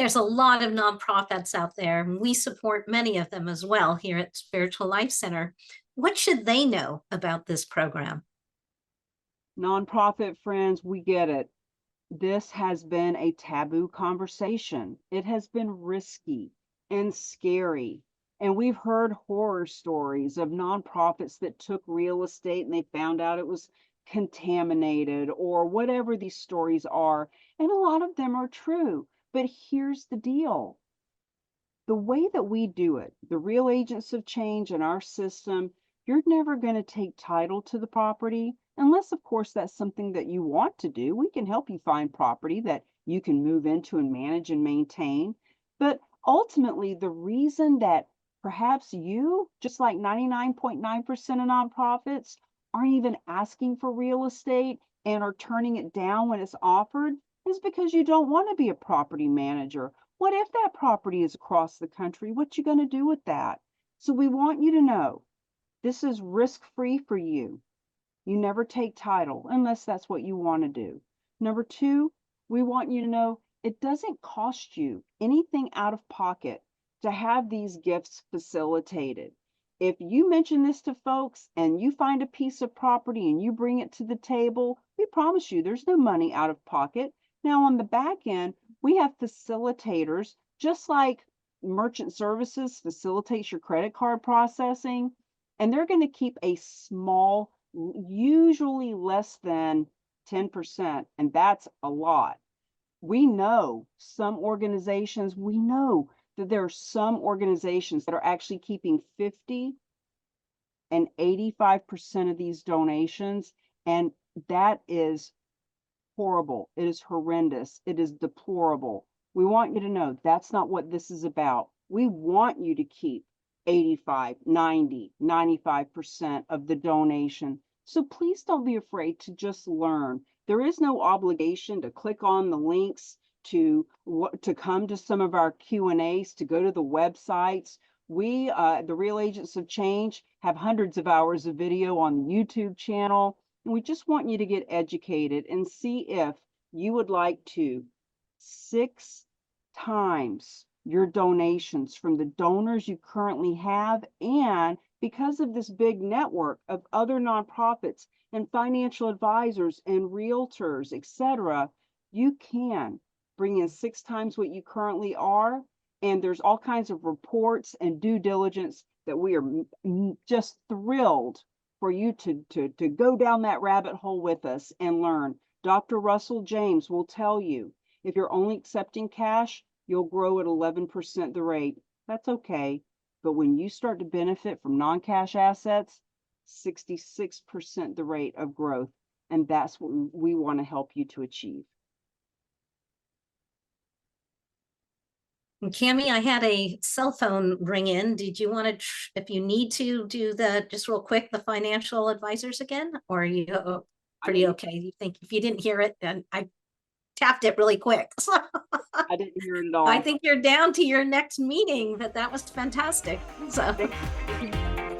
there's a lot of nonprofits out there, and we support many of them as well here at Spiritual Life Center. What should they know about this program? Nonprofit friends, we get it. This has been a taboo conversation. It has been risky and scary. And we've heard horror stories of nonprofits that took real estate and they found out it was contaminated or whatever these stories are. And a lot of them are true. But here's the deal. The way that we do it, the real agents of change in our system, you're never going to take title to the property unless, of course, that's something that you want to do. We can help you find property that you can move into and manage and maintain. But ultimately, the reason that perhaps you, just like 99.9% of nonprofits, aren't even asking for real estate and are turning it down when it's offered is because you don't want to be a property manager. What if that property is across the country? What you going to do with that? So we want you to know this is risk-free for you. You never take title unless that's what you want to do. Number two, we want you to know it doesn't cost you anything out of pocket to have these gifts facilitated. If you mention this to folks and you find a piece of property and you bring it to the table, we promise you there's no money out of pocket. Now on the back end, we have facilitators, just like merchant services facilitates your credit card processing, and they're going to keep a small, usually less than 10%, and that's a lot. We know some organizations, we know that there are some organizations that are actually keeping 50 and 85% of these donations, and that is horrible. It is horrendous. It is deplorable. We want you to know that's not what this is about. We want you to keep 85, 90, 95% of the donation. So please don't be afraid to just learn. There is no obligation to click on the links, to come to some of our Q&As, to go to the websites. We, the Real Agents of Change, have hundreds of hours of video on the YouTube channel. And we just want you to get educated and see if you would like to 6 times your donations from the donors you currently have. And because of this big network of other nonprofits and financial advisors and realtors, etc., you can bring in 6 times what you currently are. And there's all kinds of reports and due diligence that we are just thrilled for you to go down that rabbit hole with us and learn. Dr. Russell James will tell you, if you're only accepting cash, you'll grow at 11% the rate. That's okay. But when you start to benefit from non-cash assets, 66% the rate of growth. And that's what we want to help you to achieve. Cami, I had a cell phone ring in. Did you want to, if you need to, do the, just real quick, the financial advisors again? Or are you pretty okay? You think if you didn't hear it, then I tapped it really quick. So I didn't hear it at all. I think you're down to your next meeting, but that was fantastic. So. Thank you.